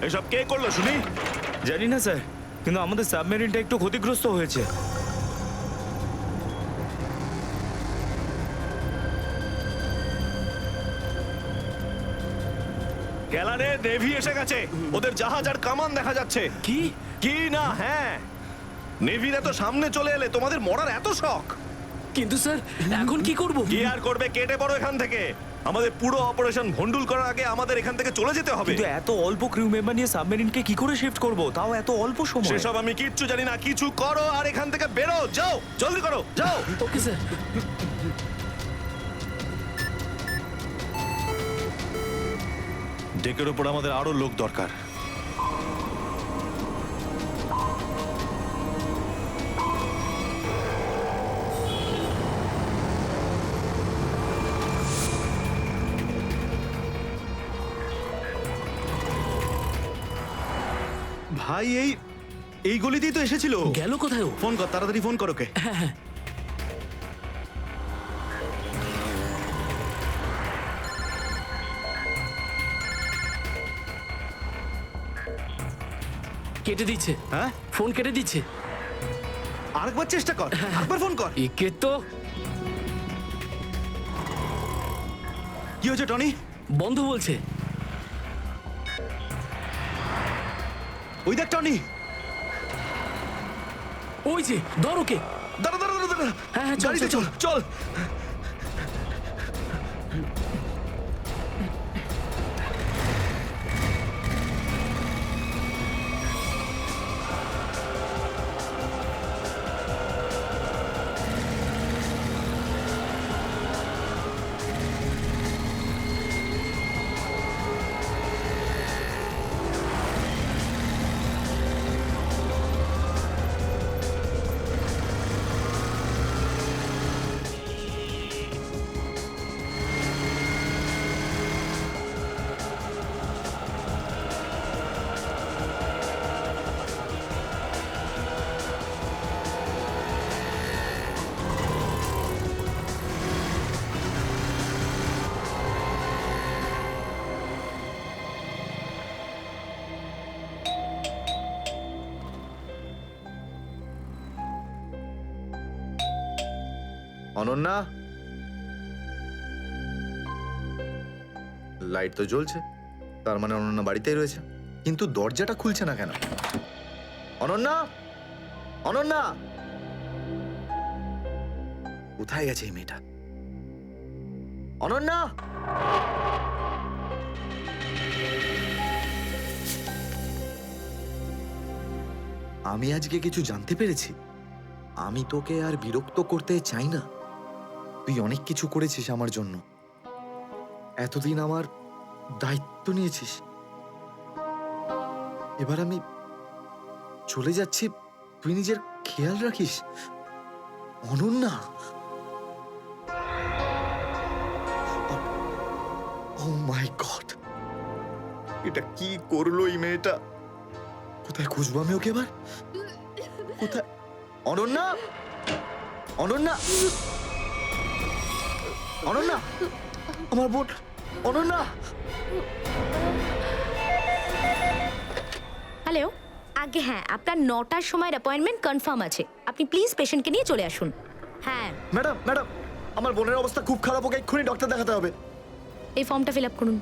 এসব কে করলো শুনি? জানি না স্যার, কিন্তু আমাদের সাবমেরিনটা একটু ক্ষতিগ্রস্ত হয়েছে। গ্যালারে নেভি এসে গেছে, ওদের জাহাজ আর কামান দেখা যাচ্ছে। কি? কি না? হ্যাঁ, নেভির এত সামনে চলে এলে তোমাদের মরার এত শখ। কিন্তু স্যার এখন কি করব? কি আর করবে, কেটে পড়ো এখান থেকে। আমাদের পুরো অপারেশন ভন্ডুল করার আগে আমাদের এখান থেকে চলে যেতে হবে। কিন্তু এত অল্প ক্রিউ মেম্বার নিয়ে সাবমেরিনকে কি করে শিফট করব, তাও এত অল্প সময়? সেসব আমি কিচ্ছু জানি না। কিছু করো আর এখান থেকে বেরো, যাও, জলদি করো, যাও। Okay sir. ডেকের উপর আমাদের আরো লোক দরকার। ভাই এই গলিতেই তো এসেছিল। গেল কোথায় ও? ফোন কর, তাড়াতাড়ি ফোন কর ওকে। কেটে দিচ্ছে। হ্যাঁ, ফোন কেটে দিচ্ছে। আরেকবার চেষ্টা কর, আরেকবার ফোন কর। একে তো কি হয়েছে টনি? বন্ধ বলছে। ওই দেখ টনি। ওই যে ধর ওকে। দাঁড়া দাঁড়া দাঁড়া দাঁড়া। হ্যাঁ, হ্যাঁ, চল, গাড়িতে চল, চল চল। অনন্যা, লাইট তো জ্বলছে, তার মানে অনন্যা বাড়িতেই রয়েছে, কিন্তু দরজাটা খুলছে না কেন? অনন্যা, অনন্যা, কোথায় গেছে এই মেয়েটা? অনন্যা, আমি আজকে কিছু জানতে পেরেছি। আমি তোকে আর বিরক্ত করতে চাই না। তুই অনেক কিছু করেছিস আমার জন্য, এতদিন আমার দায়িত্ব নিয়েছিস। এবার আমি চলে যাচ্ছি, তুই নিজের খেয়াল রাখিস। অনন্যা, ও মাই গড, এটা কি করলো এই মেয়েটা? কোথায় খুঁজবো আমি ওকে এবার? কোথায়? অনন্যা, অনন্যা, অনন্যা, আমার বোন অনন্যা। হ্যালো, আগে হ্যাঁ, আপনার 9টার সময় অ্যাপয়েন্টমেন্ট কনফার্ম আছে। আপনি প্লিজ পেশেন্টকে নিয়ে চলে আসুন। হ্যাঁ ম্যাডাম, ম্যাডাম, আমার বোনের অবস্থা খুব খারাপ, ওকে এক্ষুনি ডক্টর দেখাতে হবে। এই ফর্মটা ফিল আপ করুন।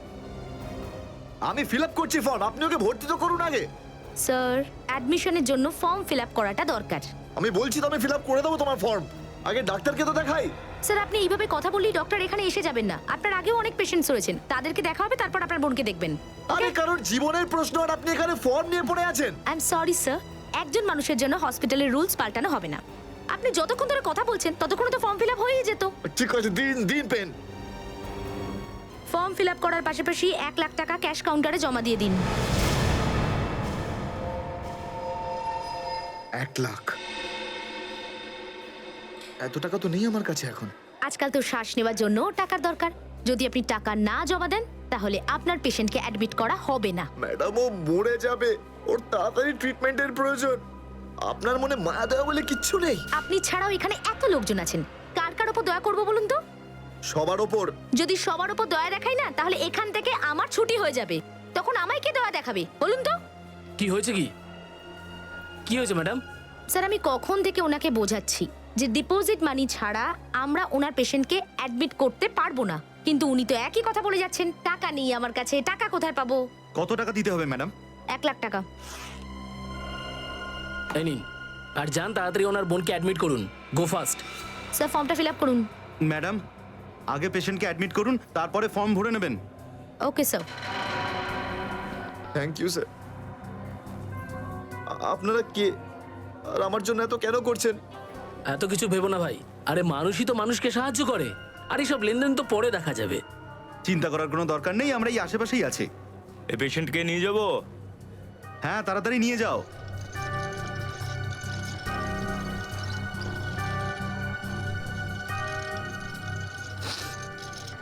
আমি ফিল আপ করছি ফর্ম, আপনি ওকে ভর্তি তো করুন আগে। স্যার, অ্যাডমিশনের জন্য ফর্ম ফিল আপ করাটা দরকার। আমি বলছি তো আমি ফিল আপ করে দেবো তোমার ফর্ম, আগে ডাক্তারকে তো দেখাই। স্যার, আপনি এইভাবে কথা বললেই ডক্টর এখানে এসে যাবেন না। আপনার আগেও অনেক পেশেন্টস রয়েছেন, তাদেরকে দেখা হবে, তারপর আপনার বোনকে দেখবেন। আরে কারোর জীবনের প্রশ্ন আর আপনি এখানে ফর্ম নিয়ে পড়ে আছেন। আই এম সরি স্যার, একজন মানুষের জন্য হসপিটালের রুলস পাল্টানো হবে না। আপনি যতক্ষণ ধরে কথা বলছেন ততক্ষণ তো ফর্ম ফিল আপ হয়েই যেত। ঠিক আছে, দিন দিন পেন। ফর্ম ফিল আপ করার পাশাপাশি 1,00,000 টাকা ক্যাশ কাউন্টারে জমা দিয়ে দিন। 1,00,000? এত টাকা তো নেই আমার কাছে এখন। আজকাল তো শ্বাস নেওয়ার জন্য টাকার দরকার। যদি আপনি টাকা না জমা দেন তাহলে আপনার পেশেন্টকে অ্যাডমিট করা হবে না। ম্যাডাম, ও মরে যাবে, ওর তাড়াতাড়ি ট্রিটমেন্টের প্রয়োজন। আপনার মনে মায়া দেওয়া বলে কিচ্ছু নেই? আপনি ছাড়াও এখানে এত লোকজন আছেন, কার কার উপর দয়া করবো বলুন তো? সবার ওপর। যদি সবার উপর দয়া দেখাই না, তাহলে এখান থেকে আমার ছুটি হয়ে যাবে। তখন আমায় কে দয়া দেখাবে বলুন তো? কি হয়েছে? কি হয়েছে ম্যাডাম? স্যার, আমি কখন থেকে ওনাকে বোঝাচ্ছি যে ডিপোজিট মানি ছাড়া আমরা ওনার পেশেন্টকে অ্যাডমিট করতে পারবো না, কিন্তু উনি তো একই কথা বলে যাচ্ছেন, টাকা নেই আমার কাছে, টাকা কোথায় পাবো? কত টাকা দিতে হবে ম্যাডাম? 1,00,000 টাকা। এই নিন, আর যান তাড়াতাড়ি ওনার বোনকে অ্যাডমিট করুন। Go fast. স্যার, ফর্মটা ফিল আপ করুন। ম্যাডাম, আগে পেশেন্টকে অ্যাডমিট করুন, তারপরে ফর্ম ভরে নেবেন। Okay sir. Thank you sir. আপনারা কে আর আমার জন্য এত কেন করছেন? এত কিছু ভেবো না ভাই, আরে মানুষই তো মানুষকে সাহায্য করে, আর এইসব লেনদেন তো পরে দেখা যাবে। চিন্তা করার কোনো দরকার নেই, আমরা এই আশেপাশেই আছি। এই পেশেন্টকে নিয়ে যাবো। হ্যাঁ, তাড়াতাড়ি নিয়ে যাও।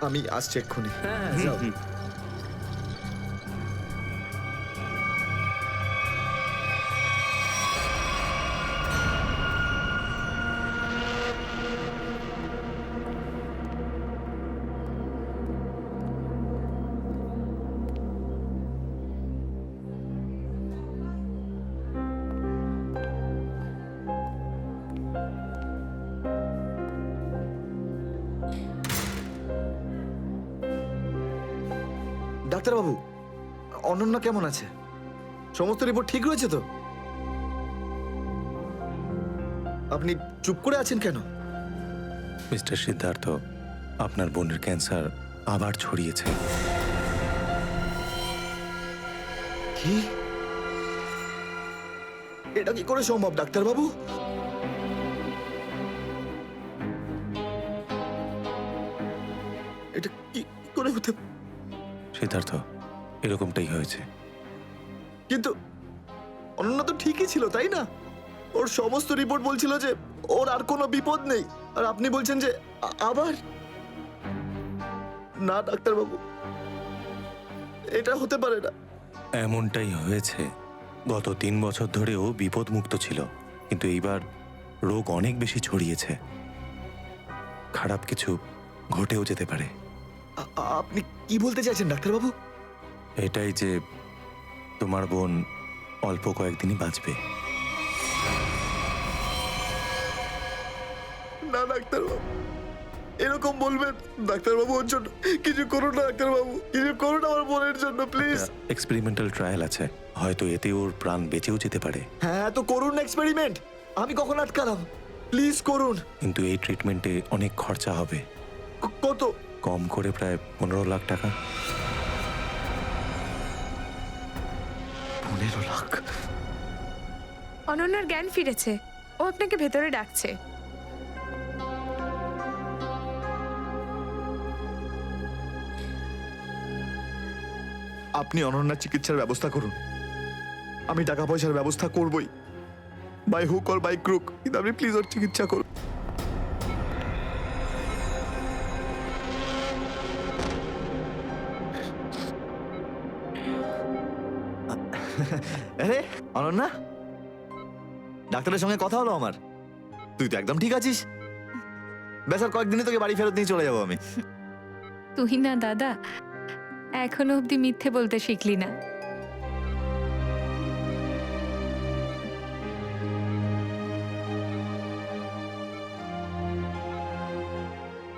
আমি আসছি এক্ষুনি। হ্যাঁ, যাও। ডাক্তারবাবু, অনন্যা কেমন আছে? সমস্ত রিপোর্ট ঠিক রয়েছে তো? আপনি চুপ করে আছেন কেন? মিস্টার সিদ্ধার্থ, আপনার বোনের ক্যান্সার আবার ছড়িয়েছে। কি? এটা কি করে সম্ভব ডাক্তারবাবু? এটা কি করে হতে? সিদ্ধার্থ, এরকমটাই হয়েছে। কিন্তু অনন্যা তো ঠিকই ছিল, তাই না? ওর সমস্ত রিপোর্ট বলছিল যে ওর আর কোনো বিপদ নেই, আর আপনি বলছেন যে আবার? না ডাক্তারবাবু, এটা হতে পারে না। এমনটাই হয়েছে। গত 3 বছর ধরেও বিপদমুক্ত ছিল, কিন্তু এইবার রোগ অনেক বেশি ছড়িয়েছে। খারাপ কিছু ঘটেও যেতে পারে। আপনি কি বলতে চাইছেন ডাক্তারবাবু? এটাই যে তোমার বোন অল্প কয়েকদিনই বাঁচবে। না ডাক্তারবাবু, এরকম বলবেন? ডাক্তারবাবু, ওর জন্য কিছু করুন না ডাক্তারবাবু, কিছু করুন আমার বোনের জন্য প্লিজ। এক্সপেরিমেন্টাল ট্রায়াল আছে, হয়তো এতে ওর প্রাণ বেঁচেও যেতে পারে। হ্যাঁ, তো করুন না এক্সপেরিমেন্ট। আমি কখন আটকালাম? প্লিজ করুন। কিন্তু এই ট্রিটমেন্টে অনেক খরচা হবে। কত? কম করে প্রায় 15 লাখ টাকা। 15 লাখ? অনন্যার জ্ঞান ফিরেছে, ও আপনাকে ভেতরে ডাকছে। আপনি অনন্যার চিকিৎসার ব্যবস্থা করুন। আমি টাকা পয়সার ব্যবস্থা করবই, by hook or by crook, কিন্তু আপনি প্লিজ ওর চিকিৎসা করুন। আরে অনন্যা, ডাক্তারের সঙ্গে কথা হলো আমার। তুই তো একদম ঠিক আছিস। বেশ, আর কয়েকদিনে তোকে বাড়ি ফেরত নিয়ে চলে যাবো আমি। তুই না দাদা, এখনো অব্দি মিথ্যে বলতে শিখলি না।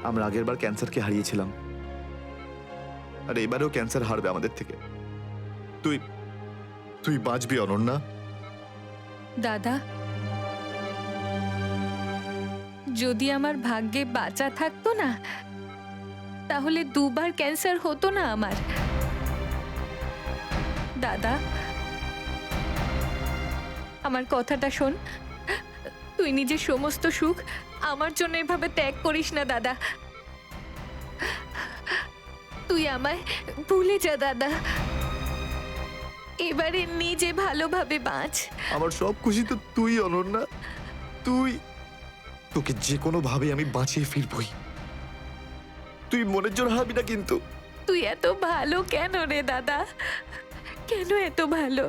আমরা আগের বার ক্যান্সারকে হারিয়েছিলাম, আর এবারেও ক্যান্সার হারবে আমাদের থেকে। তুই তুই বাঁচবি অনন্যা। দাদা, যদি আমার ভাগ্যে বাঁচা থাকতো না, তাহলে 2 বার ক্যান্সার হতো না আমার। দাদা, আমার কথাটা শোন। তুই নিজের সমস্ত সুখ আমার জন্য এভাবে ত্যাগ করিস না দাদা। তুই আমায় ভুলে যা দাদা। এবারে নিজে ভালোভাবে বাঁচ। আমার সব খুশি তো তুই, অনন্যা। তুই, তোকে যে কোনো ভাবে আমি বাঁচিয়ে ফিরবই। তুই মনের জোর হারাবি না কিন্তু। তুই এত ভালো কেন রে দাদা? কেন এত ভালো?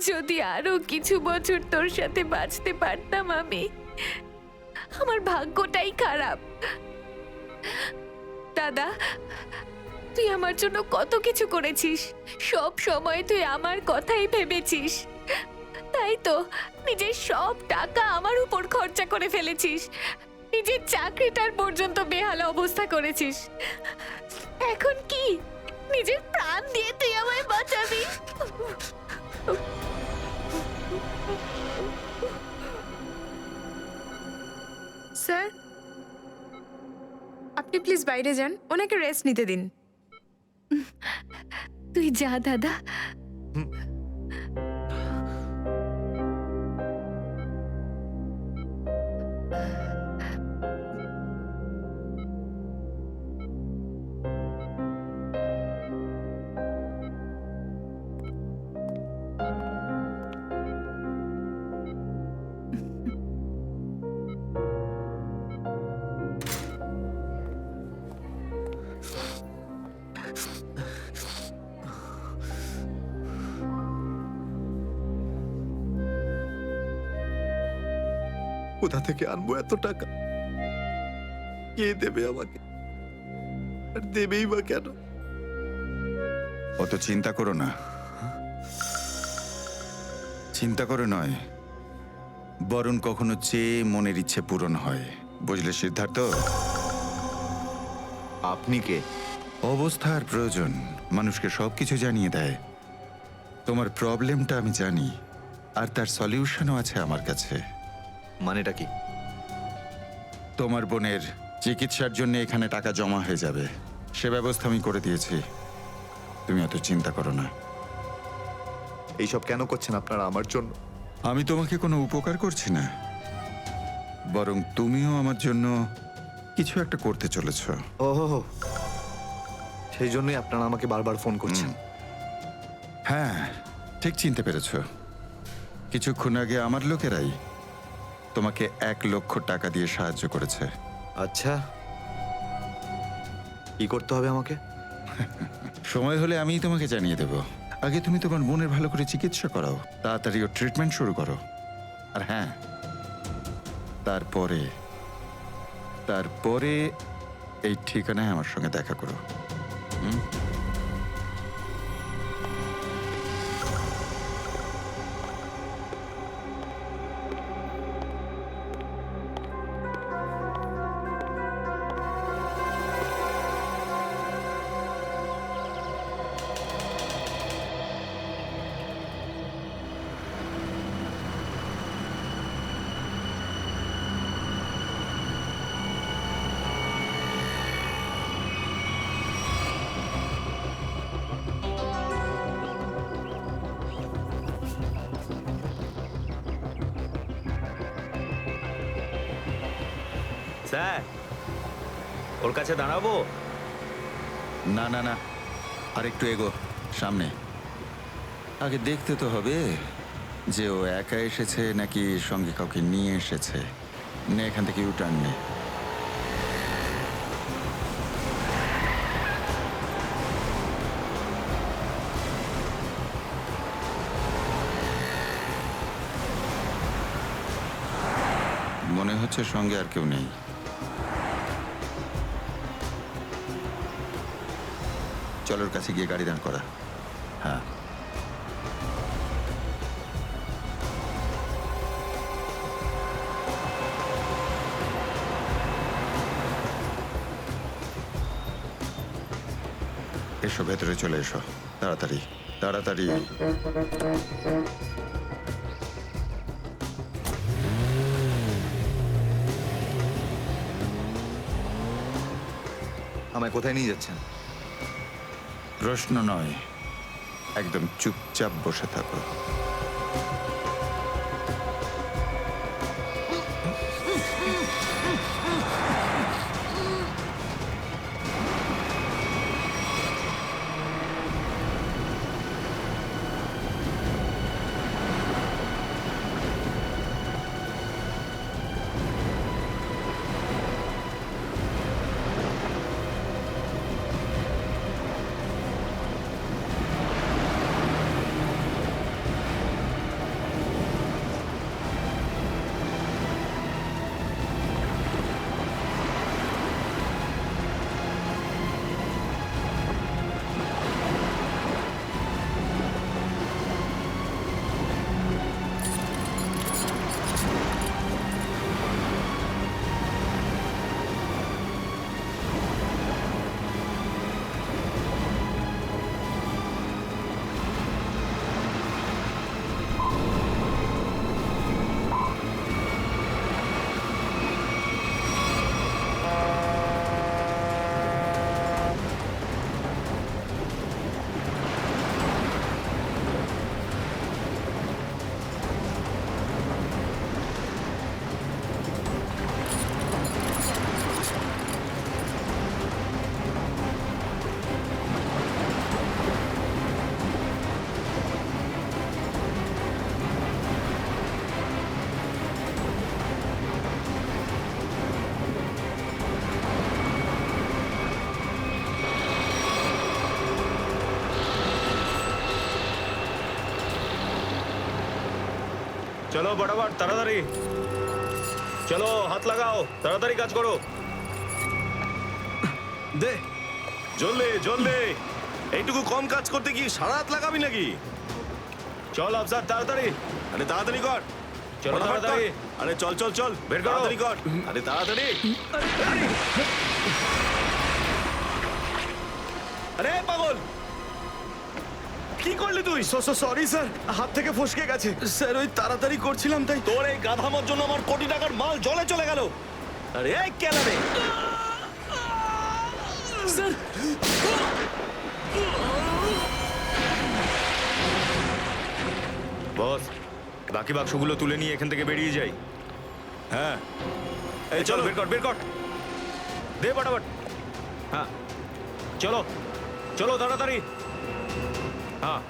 যদি আরো কিছু বছর তোর সাথে বাঁচতে পারতাম আমি। আমার ভাগ্যটাই খারাপ। দাদা, তুই আমার জন্য কত কিছু করেছিস। সব সময় তুই আমার কথাই ভেবেছিস। তাই তো নিজের সব টাকা আমার উপর খরচা করে ফেলেছিস। নিজের চাকরিটার পর্যন্ত বেহাল অবস্থা করেছিস। এখন কি নিজের প্রাণ দিয়ে তুই আমায় বাঁচাবি? স্যার, আপনি প্লিজ বাইরে যান, ওনাকে রেস্ট নিতে দিন। তুই যা দাদা। কোথা থেকে আনবো এত টাকা? কে দেবে আমাকে? আর দেবেই বা কেন? অত চিন্তা করো না। চিন্তা করে নয়, বরং কখনো চেয়ে মনের ইচ্ছে পূরণ হয়। বুঝলে সিদ্ধার্থ? আপনি কে? অবস্থার প্রয়োজন মানুষকে সবকিছু জানিয়ে দেয়। তোমার প্রবলেমটা আমি জানি, আর তার সলিউশনও আছে আমার কাছে। মানেটা কি? তোমার বোনের চিকিৎসার জন্য এখানে টাকা জমা হয়ে যাবে, সে ব্যবস্থা আমি করে দিয়েছি। তুমি অত চিন্তা করো না। এইসব কেন করছেন আপনারা আমার জন্য? আমি তোমাকে কোনো উপকার করছি না, বরং তুমিও আমার জন্য কিছু একটা করতে চলেছ। ওহো, সেই জন্যই আপনারা আমাকে বারবার ফোন করছেন। হ্যাঁ, ঠিক চিনতে পেরেছ। কিছুক্ষণ আগে আমার লোকেরাই তোমাকে 1 লক্ষ টাকা দিয়ে সাহায্য করেছে। আচ্ছা, কি করতে হবে আমাকে? সময় হলে আমিই তোমাকে জানিয়ে দেব। আগে তুমি তোমার বোনের ভালো করে চিকিৎসা করাও, তাড়াতাড়ি ওর ট্রিটমেন্ট শুরু করো। আর হ্যাঁ, তারপরে তারপরে এই ঠিকানায় আমার সঙ্গে দেখা করো। স্যার, ওর কাছে দাঁড়াবো? না না না, আর একটু এগো সামনে। আগে দেখতে তো হবে যে ও একা এসেছে নাকি সঙ্গে কাউকে নিয়ে এসেছে। নে, এখান থেকে ইউটার্ন নে। মনে হচ্ছে সঙ্গে আর কেউ নেই। চলোর কাছে গিয়ে গাড়ি দাঁড় করা। হ্যাঁ, এসো, ভেতরে চলে এসো, তাড়াতাড়ি তাড়াতাড়ি। আমায় কোথায় নিয়ে যাচ্ছেন? প্রশ্ন নয়, একদম চুপচাপ বসে থাকো। চলো বরাবর, তাড়াতাড়ি চলো, হাত লাগাও, তাড়াতাড়ি কাজ করো। দে, জলদি জলদি। এইটুকু কম কাজ করতে কি সারা রাত লাগাবি নাকি? চল আফসার, তাড়াতাড়ি। আরে তাড়াতাড়ি কর। চলো ফটাফট তাড়াতাড়ি। কর। আরে চল চল চল, বের করো। তাড়াতাড়ি কর। আরে তাড়াতাড়ি। আরে পাগল, কি করলি তুই? সরি স্যার, হাত থেকে ফসকে গেছে স্যার, ওই তাড়াতাড়ি করছিলাম তাই। তোর এই গাধামোর জন্য আমার কোটি টাকার মাল জলে চলে গেল। আরে এই কেলারে, স্যার বস, বাকি বাক্সগুলো তুলে নিয়ে এখান থেকে বেরিয়ে যাই। হ্যাঁ এই চলো, বের কর বের কর, দে ফটাফট। হ্যাঁ চলো চলো তাড়াতাড়ি। হ্যাঁ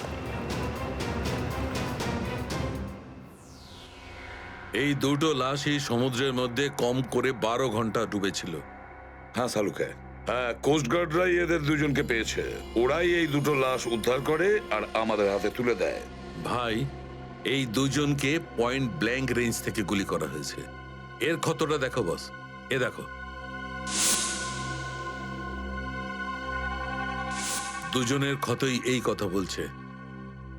এই দুটো লাশই সমুদ্রের মধ্যে কম করে 12 ঘন্টা ডুবেছিল। হ্যাঁ সালুকে, হ্যাঁ কোস্টগার্ডরাই এদের দুজনকে পেয়েছে। ওরাই এই দুটো লাশ উদ্ধার করে আর আমাদের হাতে তুলে দেয়। ভাই, এই দুজনকে পয়েন্ট ব্ল্যাঙ্ক রেঞ্জ থেকে গুলি করা হয়েছে। এর ক্ষতটা দেখো বস, এ দেখো। দুজনের ক্ষতই এই কথা বলছে।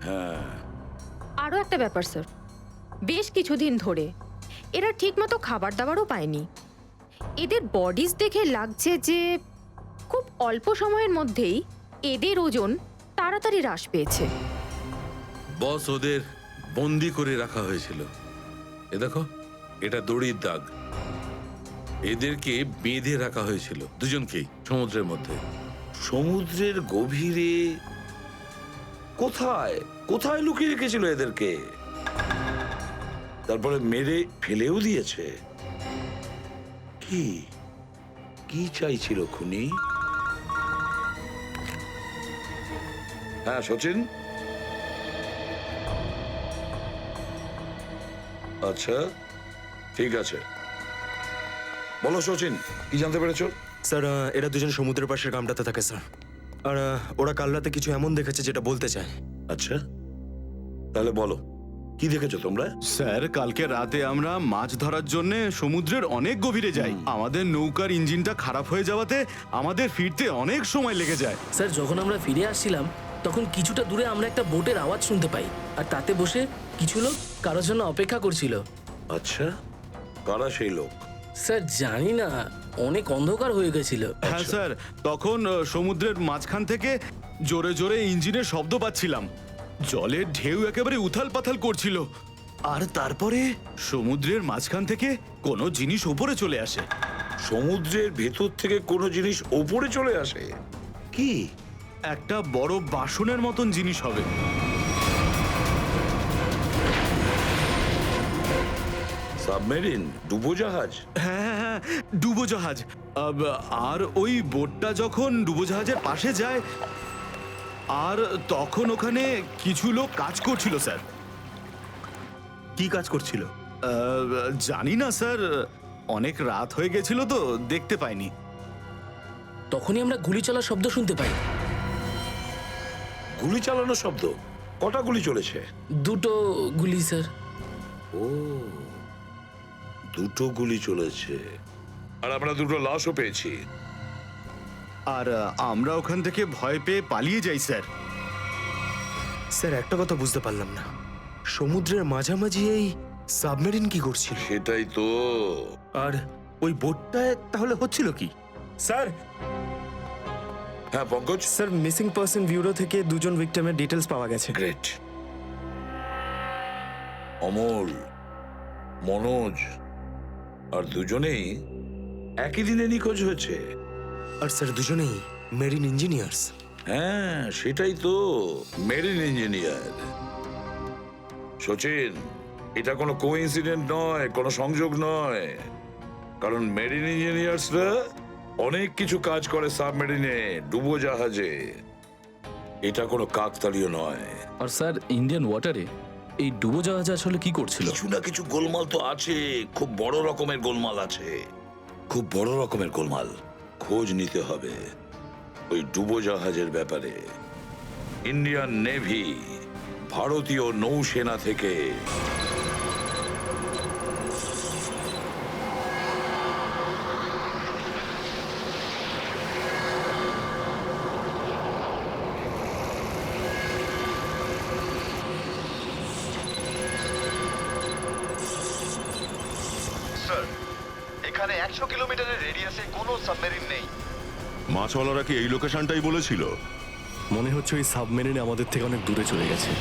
হ্যাঁ, আরও একটা ব্যাপার স্যার, বেশ কিছুদিন ধরে এরা ঠিকমতো খাবার দাবারও পায়নি। এদের বডিজ দেখে লাগছে যে খুব অল্প সময়ের মধ্যেই এদের ওজন তাড়াতাড়ি হ্রাস পেয়েছে। বস, ওদের বন্দি করে রাখা হয়েছিল। এ দেখো, এটা দড়ির দাগ। এদেরকে বেঁধে রাখা হয়েছিল দুজনকেই সমুদ্রের মধ্যে। সমুদ্রের গভীরে কোথায় কোথায় লুকিয়ে রেখেছিল এদেরকে? তারপরে মেরে ফেলেও দিয়েছে। কি কি চাইছিল খুনি? হ্যাঁ সচিন, আচ্ছা ঠিক আছে, বলো সচিন, কি জানতে পেরেছো? স্যার, এরা দুজন সমুদ্রের পাশের গ্রামটাতে থাকে স্যার। আর ওরা কাল রাতে কিছু এমন দেখেছে যেটা বলতে চায়। আচ্ছা, তাহলে বলো, কি দেখেছো তোমরা? স্যার, কালকে রাতে আমরা মাছ ধরার জন্য সমুদ্রের অনেক গভীরে যাই। আমাদের নৌকার ইঞ্জিনটা খারাপ হয়ে যাওয়াতে আমাদের ফিরতে অনেক সময় লেগে যায়। স্যার, যখন আমরা ফিরে আসছিলাম তখন কিছুটা দূরে আমরা একটা বোটের আওয়াজ শুনতে পাই, আর তাতে বসে কিছু লোক কারোর জন্য অপেক্ষা করছিল। আচ্ছা, কারা সেই লোক? স্যার জানি না, অনেক অন্ধকার হয়ে গেছিল। হ্যাঁ স্যার, তখন সমুদ্রের মাঝখান থেকে জোরে জোরে ইঞ্জিনের শব্দ পাচ্ছিলাম। জলের ঢেউ একেবারে উথাল পাথাল করছিল। আর তারপরে সমুদ্রের মাঝখান থেকে কোনো জিনিস ওপরে চলে আসে। সমুদ্রের ভেতর থেকে কোনো জিনিস ওপরে চলে আসে? কি? একটা বড় বাসনের মতন জিনিস হবে। সাবমেরিন, ডুবোজাহাজ? হ্যাঁ হ্যাঁ, ডুবোজাহাজ। আর ওই বোটটা যখন ডুবোজাহাজের পাশে যায়, আর তখন ওখানে কিছু লোক কাজ করছিল স্যার। কি কাজ করছিল? জানি না স্যার, অনেক রাত হয়ে গেছিল তো দেখতে পাইনি। তখনই আমরা গুলি চলার শব্দ শুনতে পাই। গুলি চালানোর শব্দ? কটা গুলি চলেছে? দুটো গুলি স্যার। ও, দুটো গুলি চলেছে। আর আমরা দুটো লাশও পেয়েছি। আর আমরা ওখান থেকে ভয় পেয়ে পালিয়ে যাই স্যার। স্যার, একটা কথা বুঝতে পারলাম না, সমুদ্রের মাঝামাঝি এই সাবমেরিন কি করছিল? সেটাই তো। আর ওই বোটটায় তাহলে হচ্ছিল কি? স্যার, হ্যাঁ Pankaj? Sir, missing person bureau থেকে দুজন ভিক্টিমের ডিটেলস পাওয়া গেছে। গ্রেট। অমল, মনোজ আর দুজনেই একই দিনে নিখোঁজ হয়েছে। আর স্যার, দুজনেই মেরিন ইঞ্জিনিয়ার্স। হ্যাঁ সেটাই তো, মেরিন ইঞ্জিনিয়ার। সচিন, এটা কোনো কোইন্সিডেন্ট নয়, কোনো সংযোগ নয়। কারণ মেরিন ইঞ্জিনিয়ার্সরা অনেক কিছু কাজ করে সাবমেরিনে, ডুবোজাহাজে। এটা কোনো কাকতালীয় নয়। আর স্যার, ইন্ডিয়ান ওয়াটারে এই ডুবোজাহাজ আসলে কি করছিল? কিছু না কিছু গোলমাল তো আছে, খুব বড় রকমের গোলমাল আছে, খুব বড় রকমের গোলমাল। খোঁজ নিতে হবে ওই ডুবোজাহাজের ব্যাপারে। ইন্ডিয়ান নেভি, ভারতীয় নৌসেনা থেকে 100 কিলোমিটারের রেডিয়াসে কোনো সাবমেরিন নেই। মাছওয়ালারা কি এই লোকেশনটাই বলেছিল? মনে হচ্ছে ওই সাবমেরিন আমাদের থেকে অনেক দূরে চলে গেছে।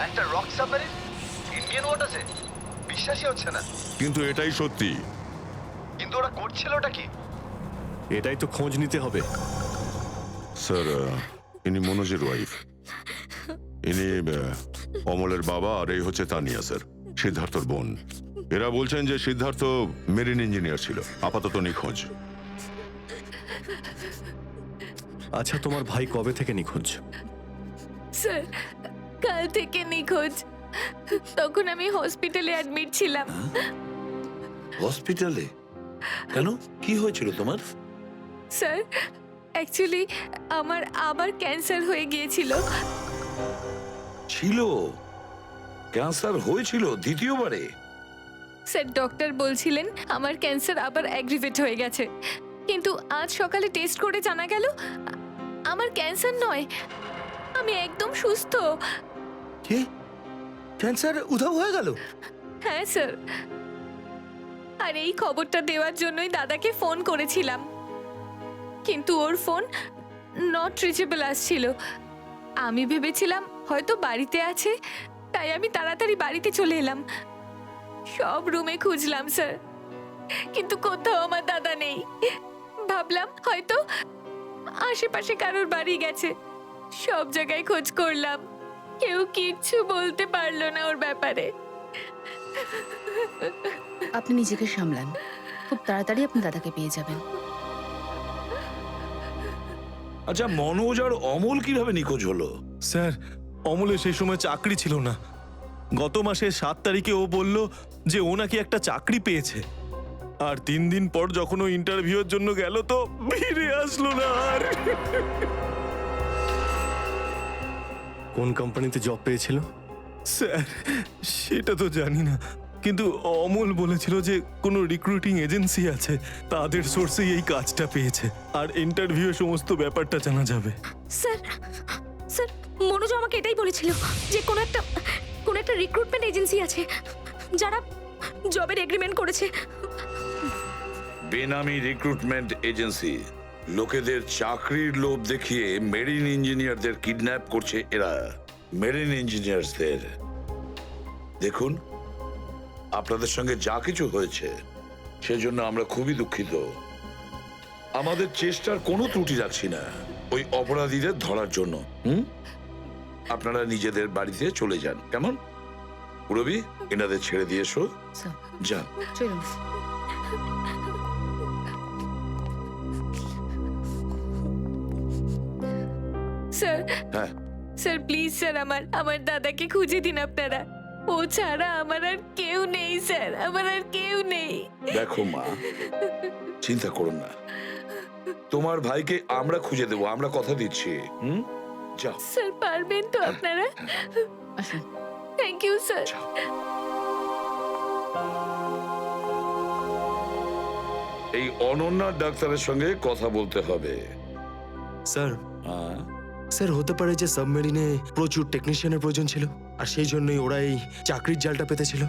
একটা রক সাবমেরিন ইন্ডিয়ান ওয়াটারে, বিশ্বাসই হচ্ছে না। কিন্তু এটাই সত্যি। কিন্তু ওরা করছিলটা কি? এটাই তো খোঁজ নিতে হবে। স্যার, ইনি মনোজের ওয়াইফ। ইনি অমলের বাবা, আর এই হচ্ছে তানিয়া স্যার, সিদ্ধার্থর বোন। এরা বলছেন যে সিদ্ধার্থ মেরিন ইঞ্জিনিয়ার ছিল, আপাতত নিখোঁজ। আচ্ছা, তোমার ভাই কবে থেকে নিখোঁজ? স্যার, কাল থেকে নিখোঁজ। তখন আমি হসপিটালে অ্যাডমিট ছিলাম। হসপিটালে? কেন, কি হয়েছিল তোমার? স্যার, অ্যাকচুয়ালি আমার আবার ক্যান্সার হয়ে গিয়েছিল। ছিল? ক্যান্সার হয়েছিল দ্বিতীয়বারে? স্যার, ডক্টর বলছিলেন আমার ক্যান্সার আবার অ্যাগ্রিভেট হয়ে গেছে, কিন্তু আজ সকালে টেস্ট করে জানা গেল আমার ক্যান্সার নয়, আমি একদম সুস্থ। কি? ক্যান্সার উধাও হয়ে গেল? হ্যাঁ স্যার, আর এই খবরটা দেওয়ার জন্যই দাদাকে ফোন করেছিলাম, কিন্তু ওর ফোন নট রিচেবল আসছিল। আমি ভেবেছিলাম হয়তো বাড়িতে আছে, তাই আমি তাড়াতাড়ি বাড়িতে চলে এলাম। সব রুমে খুঁজলাম স্যার, কিন্তু কোথাও আমার দাদা নেই। ভাবলাম হয়তো আশেপাশে কারোর বাড়ি গেছে। সব জায়গায় খোঁজ করলাম, কেউ কিচ্ছু বলতে পারলো না ওর ব্যাপারে। আপনি নিজেকে সামলান, খুব তাড়াতাড়ি আপনি দাদাকে পেয়ে যাবেন। আচ্ছা, মনোজ আর অমল কিভাবে নিখোঁজ হলো? স্যার, অমলের সেই সময় চাকরি ছিল না। গত মাসের 7 তারিখে ও বলল যে ও নাকি একটা চাকরি পেয়েছে, আর 3 দিন পর যখন ও ইন্টারভিউর জন্য গেল তো ফিরে আসলো না আর। কোন কোম্পানিতে জব পেয়েছিল? স্যার, সেটা তো জানি না, কিন্তু অমল বলেছিল যে কোনো রিক্রুটিং এজেন্সি আছে, তাদের সোর্সেই এই কাজটা পেয়েছে, আর ইন্টারভিউ সমস্ত ব্যাপারটা জানা যাবে। স্যার, স্যার, মনোজ আমাকে এটাই বলেছিল যে কোনো একটা রিক্রুটমেন্ট এজেন্সি আছে যারা জবের এগ্রিমেন্ট করেছে। বেনামি রিক্রুটমেন্ট এজেন্সি লোকেদের চাকরির লোভ দেখিয়ে মেরিন ইঞ্জিনিয়ারদের কিডন্যাপ করছে এরা। মেরিন ইঞ্জিনিয়ারদের দেখুন, আপনাদের সঙ্গে যা কিছু হয়েছে সেজন্য আমরা খুবই দুঃখিত। আমাদের চেষ্টার কোনো ত্রুটি রাখছি না ওই অপরাধীদের ধরার জন্য। আপনারা নিজেদের বাড়িতে চলে যান, কেমন? পুরবি, এনাদের ছেড়ে দিয়ে এসো। যান। চলুন। স্যার, হ্যাঁ, স্যার প্লিজ স্যার, আমার দাদাকে খুঁজে দিন আপনারা। ও ছাড়া আমার আর কেউ নেই স্যার, আমার আর কেউ নেই। দেখো মা, চিন্তা করুন না, তোমার ভাইকে আমরা খুঁজে দেবো, আমরা কথা দিচ্ছি। যাও স্যার, পারবেন তো আপনারা? আসুন। Thank you sir. এই অনন্যার ডাক্তারের সঙ্গে কথা বলতে হবে। স্যার, হ্যাঁ, স্যার হতে পারে যে সাবমেরিনে প্রচুর টেকনিশিয়ানের প্রয়োজন ছিল, আর সেই জন্যই ওরা এই চাকরির জালটা পেতেছিল।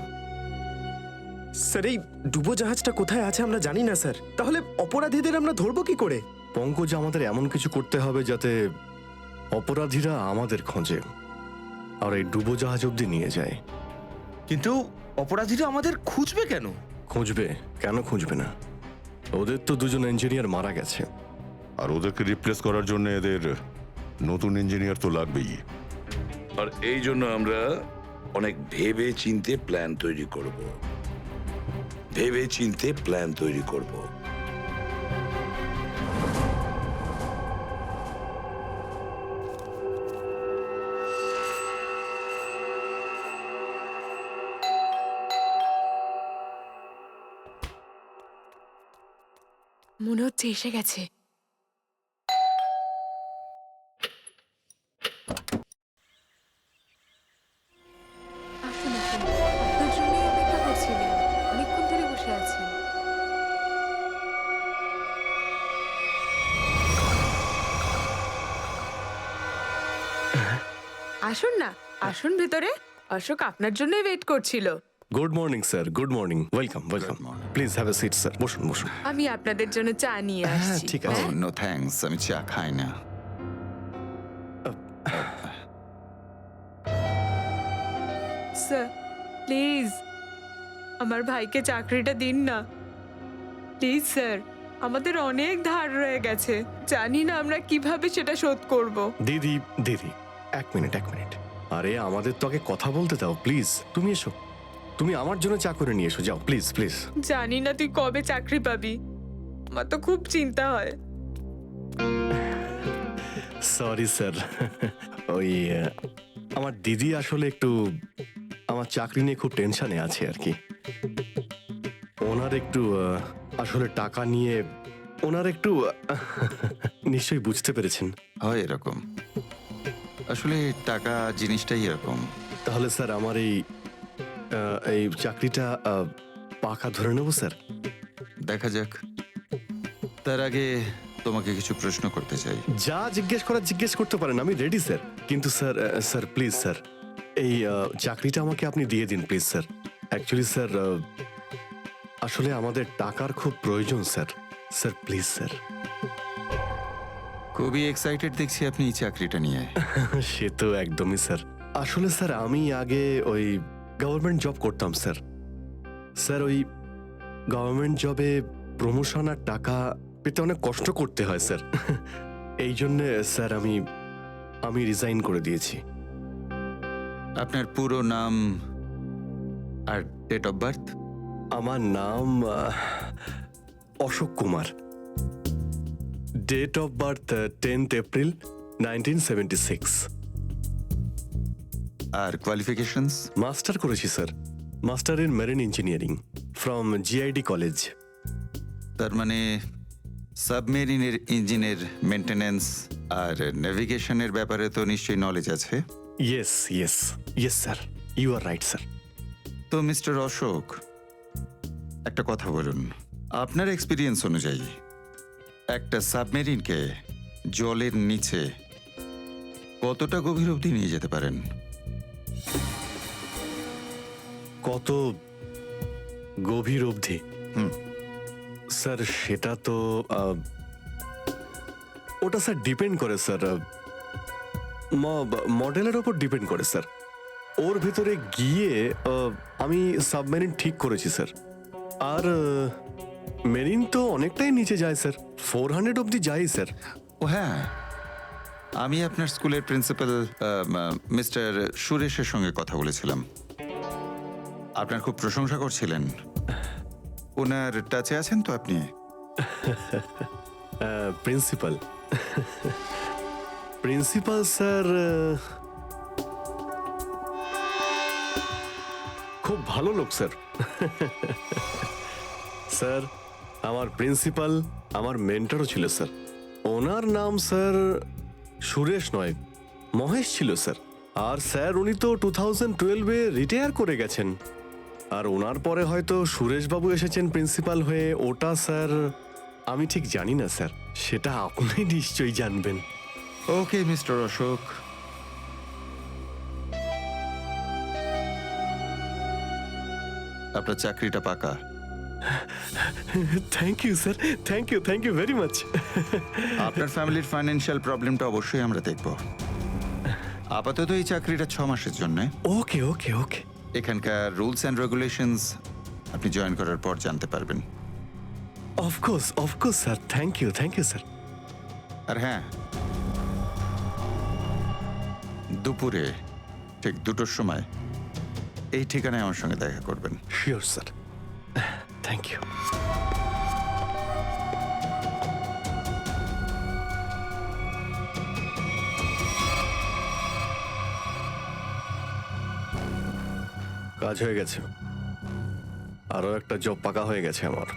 স্যার, এই ডুবোজাহাজটা কোথায় আছে আমরা জানি না স্যার, তাহলে অপরাধীদের আমরা ধরবো কি করে? পঙ্কজ, আমাদের এমন কিছু করতে হবে যাতে অপরাধীরা আমাদের খোঁজে আর এই ডুবোজাহাজ অব্দি নিয়ে যায়। কিন্তু অপরাধীরা আমাদের খুঁজবে কেন? খুঁজবে কেন? খুঁজবে না? ওদের তো 2জন ইঞ্জিনিয়ার মারা গেছে, আর ওদেরকে রিপ্লেস করার জন্য এদের নতুন ইঞ্জিনিয়ার তো লাগবেই। আর এই জন্য আমরা অনেক ভেবে চিন্তে প্ল্যান তৈরি করব। ভেবে চিন্তে প্ল্যান তৈরি করব। মনে হচ্ছে এসে গেছে। আসুন আসুন, আপনার জন্যই অপেক্ষা করছিলেন, অনেকক্ষণ ধরে বসে আছেন। আসুন না, আসুন ভেতরে। অশোক আপনার জন্যই ওয়েট করছিল। Good morning sir, good morning, welcome welcome. Please have a seat sir, বসুন বসুন। আমি আপনাদের জন্য চা নিয়ে হ্যাঁ আসছি। ঠিক আছে। নো থ্যাঙ্কস, আমি চা খাই না। স্যার প্লিজ আমার ভাইকে চাকরিটা দিন না, প্লিজ স্যার। আমাদের অনেক ধার রয়ে গেছে, জানি না আমরা কিভাবে সেটা শোধ করব। দিদি দিদি, এক মিনিট এক মিনিট। আরে আমাদের তো আগে কথা বলতে দাও প্লিজ। তুমি এসো, তুমি আমার জন্য চা করে নিয়ে এসো, যাও প্লিজ প্লিজ। জানি না তুই কবে চাকরি পাবি, আমার তো খুব চিন্তা হয়। সরি স্যার, ওই আমার দিদি আসলে একটু আমার চাকরি নিয়ে খুব টেনশনে আছে আর কি। ওনার একটু আসলে টাকা নিয়ে ওনার একটু নিশ্চয়ই বুঝতে পেরেছেন। হয় এরকম, আসলে টাকা জিনিসটাই এরকম। তাহলে স্যার আমার এই চাকরিটা পাকা ধরে নেব স্যার? দেখা যাক, তার আগে তোমাকে কিছু প্রশ্ন করতে চাই। যা জিজ্ঞেস করার জিজ্ঞেস করতে পারেন, আমি রেডি স্যার। কিন্তু স্যার স্যার প্লিজ স্যার, এই চাকরিটা আমাকে আপনি দিয়ে দিন প্লিজ স্যার। অ্যাকচুয়ালি স্যার আসলে আমাদের টাকার খুব প্রয়োজন স্যার। Sir please sir. খুবই এক্সাইটেড দেখছি আপনি এই চাকরিটা নিয়ে। সে তো একদমই স্যার। আসলে স্যার আমি আগে ওই গভর্নমেন্ট জব করতাম স্যার। স্যার ওই গভর্নমেন্ট জবে প্রমোশন আর টাকা পেতে অনেক কষ্ট করতে হয় স্যার। এই জন্যে স্যার আমি রিজাইন করে দিয়েছি। আপনার পুরো নাম আর ডেট অফ বার্থ? আমার নাম Ashok Kumar. Date of birth 10th April 1976। আর কোয়ালিফিকেশনস? মাস্টার করেছি sir, master in marine engineering from GID college. তার মানে সাবমেরিনের ইঞ্জিনের মেনটেন্যান্স আর নেভিগেশনের ব্যাপারে তো নিশ্চয়ই নলেজ আছে। Yes yes yes sir, you are right sir. তো মিস্টার অশোক, একটা কথা বলুন, আপনার এক্সপিরিয়েন্স অনুযায়ী একটা সাবমেরিনকে জলের নিচে কতটা গভীর অবধি নিয়ে যেতে পারেন? কত গভীর অবধি? স্যার সেটা তো ওটা স্যার ডিপেন্ড করে স্যার, মডেলের ওপর ডিপেন্ড করে স্যার। ওর ভেতরে গিয়ে আমি সাবমেরিন ঠিক করেছি স্যার। আর মেরিন তো অনেকটাই নিচে যায় স্যার, 400 অবধি যাই স্যার। ও হ্যাঁ, আমি আপনার স্কুলের প্রিন্সিপাল মিস্টার সুরেশের সঙ্গে কথা বলেছিলাম, আপনার খুব প্রশংসা করছিলেন। ওনার টাচে আছেন তো আপনি? প্রিন্সিপাল প্রিন্সিপাল স্যার খুব ভালো লোক স্যার। স্যার আমার প্রিন্সিপাল আমার মেন্টরও ছিল স্যার। ওনার নাম স্যার সুরেশ নয়, মহেশ ছিল স্যার। আর স্যার উনি তো 2012-এ রিটায়ার করে গেছেন। আর ওনার পরে হয়তো সুরেশবাবু এসেছেন প্রিন্সিপাল হয়ে, ওটা স্যার আমি ঠিক জানি না স্যার, সেটা আপনি নিশ্চয়ই জানবেন। ওকে মিস্টার অশোক, আপনার চাকরিটা পাকা। Thank you sir, thank you very much. আপনার ফ্যামিলির ফাইন্যান্সিয়াল প্রবলেমটা অবশ্যই আমরা দেখব। আপাতত এই চাকরিটা 6 মাসের জন্য। ওকে ওকে ওকে। এখানকার রুলস অ্যান্ড রেগুলেশনস আপনি জয়েন করার পর জানতে পারবেন। Of course sir, thank you sir. আর হ্যাঁ, দুপুরে ঠিক 2টোর সময় এই ঠিকানায় আমার সঙ্গে দেখা করবেন। Sure sir, thank you. কাজ হয়ে গেছে, আরো একটা জব পাকা হয়ে গেছে আমার।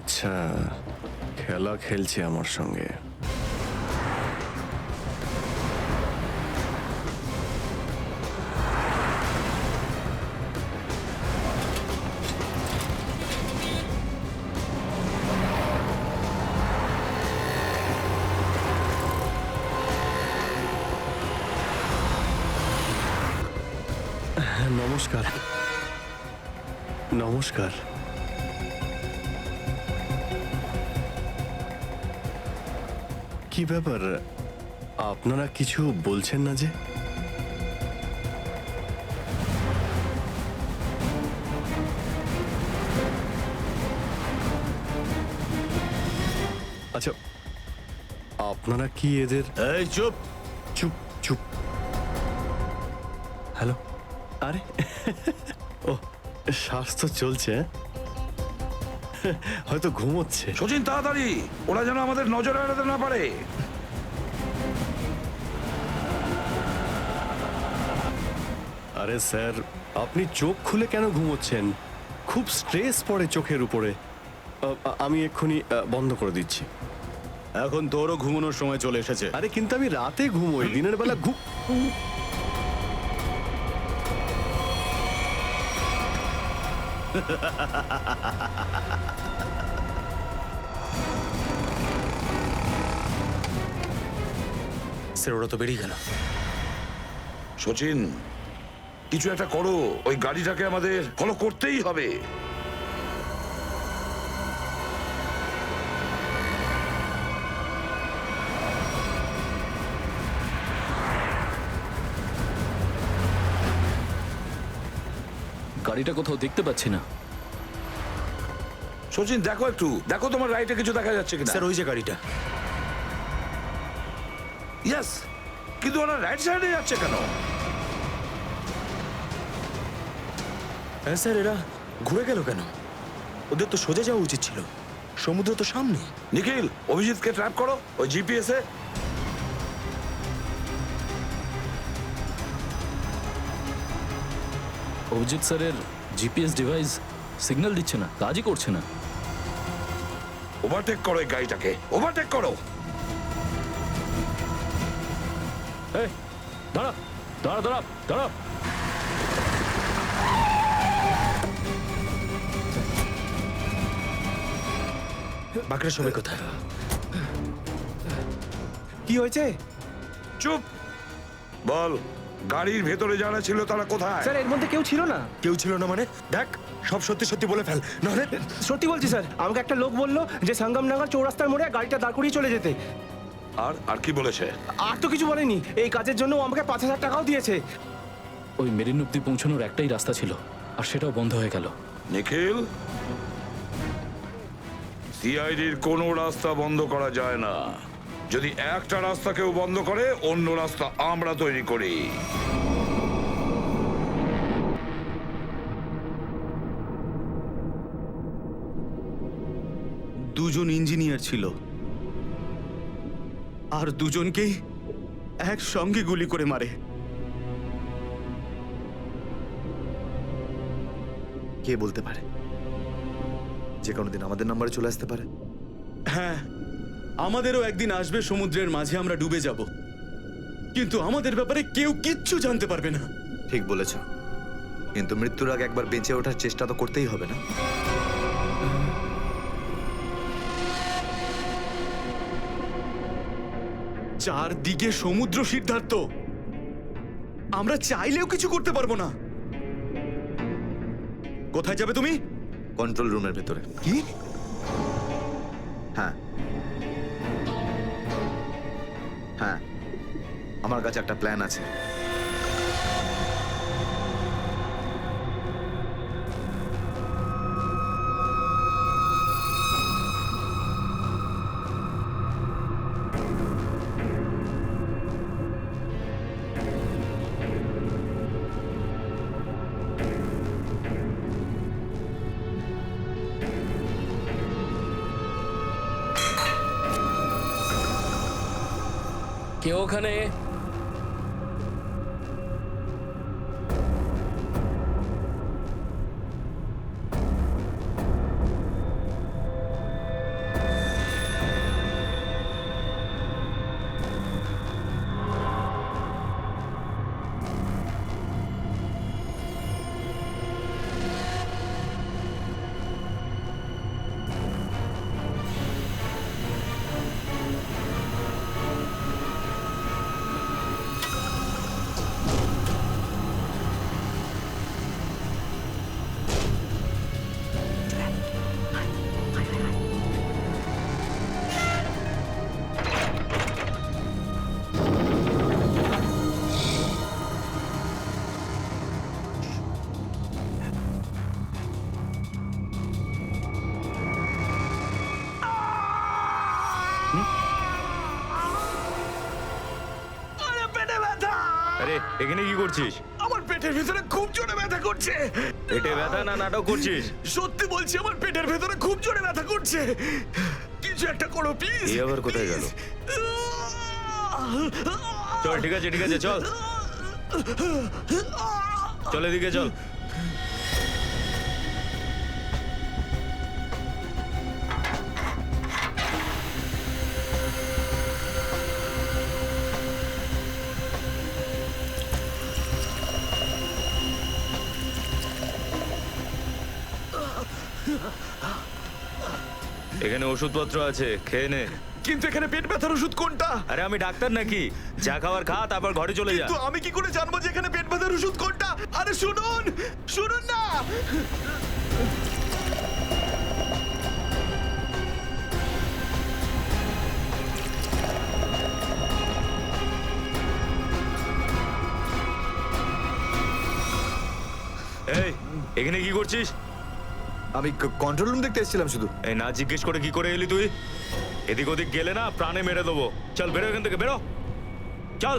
আচ্ছা, খেলা খেলছে আমার সঙ্গে। নমস্কার। নমস্কার। কি ব্যাপার, আপনারা কিছু বলছেন না যে? আচ্ছা, আপনারা কি এদের... এই চুপ চুপ চুপ। হ্যালো। আরে ও, শ্বাস তো চলছে, হয়তো ঘুমোচ্ছে। সচিন তাড়াতাড়ি, ওরা যেন আমাদের নজরে এড়াতে না পারে। আরে স্যার, আপনি চোখ খুলে কেন ঘুমোচ্ছেন? খুব স্ট্রেস পড়ে চোখের উপরে। আমি এক্ষুনি বন্ধ করে দিচ্ছি। এখন তোরও ঘুমানোর সময় চলে এসেছে। আরে কিন্তু আমি রাতে ঘুমোই, দিনের বেলা স্যার ওরা তো বেরিয়ে গেল। সচিন, কিছু একটা করো, ওই গাড়িটাকে আমাদের ফলো করতেই হবে। গাড়িটা কোথাও দেখতে পাচ্ছি না। সচিন দেখো একটু, দেখো তোমার রাইটে কিছু দেখা যাচ্ছে কিনা। স্যার ওই যে গাড়িটা। ইয়েস, কিন্তু ওরা রাইট সাইডে যাচ্ছে কেন? হ্যাঁ স্যার, এরা ঘুরে গেল কেন? ওদের তো সোজা যাওয়া উচিত ছিল, সমুদ্র তো সামনে। নিখিল, অভিজিৎকে ট্র্যাপ করো ওই জিপিএস এ। অভিজিৎ স্যারের জিপিএস ডিভাইস সিগন্যাল দিচ্ছে না, কাজই করছে না। ওভারটেক করো এই গাড়িটাকে, ওভারটেক করো। এই দাঁড়া দাঁড়া দাঁড়া দাঁড়া। বাঁকড়া সবাই কোথায়? কি হয়েছে? চুপ বল, গাড়ির ভেতরে যারা ছিল তারা কোথায়? স্যার এর মধ্যে কেউ ছিল না। কেউ ছিল না মানে? দেখ, সব সত্যি সত্যি বলে ফেল, নাহলে। সত্যি বলছি স্যার, আমাকে একটা লোক বললো যে সঙ্গমনগর চৌরাস্তার মোড়ে গাড়িটা দাঁড় করিয়ে চলে যেতে। আর কি বলেছে? আর তো কিছু বলেনি। এই কাজের জন্য ও আমাকে 5,000 টাকাও দিয়েছে। ওই মেরিন অব্দি পৌঁছানোর একটাই রাস্তা ছিল, আর সেটাও বন্ধ হয়ে গেল। নিখিল, সিআইডির কোনো রাস্তা বন্ধ করা যায় না। যদি একটা রাস্তা কেউ বন্ধ করে, অন্য রাস্তা আমরা তৈরি করি। দুজন ইঞ্জিনিয়ার ছিল, আর দুজনকেই একসঙ্গে গুলি করে মারে। কে বলতে পারে? যে কোনো দিন আমাদের নাম্বারে চলে আসতে পারে। হ্যাঁ, আমাদেরও একদিন আসবে সমুদ্রের মাঝে আমরা ডুবে যাব, কিন্তু আমাদের ব্যাপারে কেউ কিচ্ছু জানতে পারবে না। ঠিক বলেছ, কিন্তু মৃত্যুর আগে একবার বেঁচে ওঠার চেষ্টা তো করতেই হবে না? চারদিকে সমুদ্র, সিদ্ধার্থ, আমরা চাইলেও কিছু করতে পারবো না। কোথায় যাবে তুমি? কন্ট্রোল রুমের ভেতরে। কি? হ্যাঁ হ্যাঁ, আমার কাছে একটা প্ল্যান আছে। কেউ ওখানে? এখানে কি করছিস? আমার পেটের ভেতরে খুব জোরে ব্যথা করছে। পেটে ব্যথা না নাটক করছিস? সত্যি বলছি, আমার পেটের ভেতরে খুব জোরে ব্যথা করছে। কিছু একটা করো প্লিজ। এই আবার কোথায় গেল? চল, ঠিক আছে ঠিক আছে, চল চল, এদিকে চল। এখানে ওষুধপত্র আছে, খেয়ে নে। কিন্তু এখানে পেট ব্যথার ওষুধ কোনটা? আরে আমি ডাক্তার নাকি? যা খাবার খা, তারপর ঘরে চলে যা। কিন্তু আমি কি করে জানবো যে এখানে পেট ব্যথার ওষুধ কোনটা? আরে শুনুন, শুনুন না। এই, এখানে কি করছিস? আমি কন্ট্রোল রুম দেখতে এসেছিলাম শুধু। এই না জিজ্ঞেস করে কি করে এলি তুই? এদিক ওদিক গেলে না প্রাণে মেরে দেবো। চল বেরো এখান থেকে, বেরো, চল।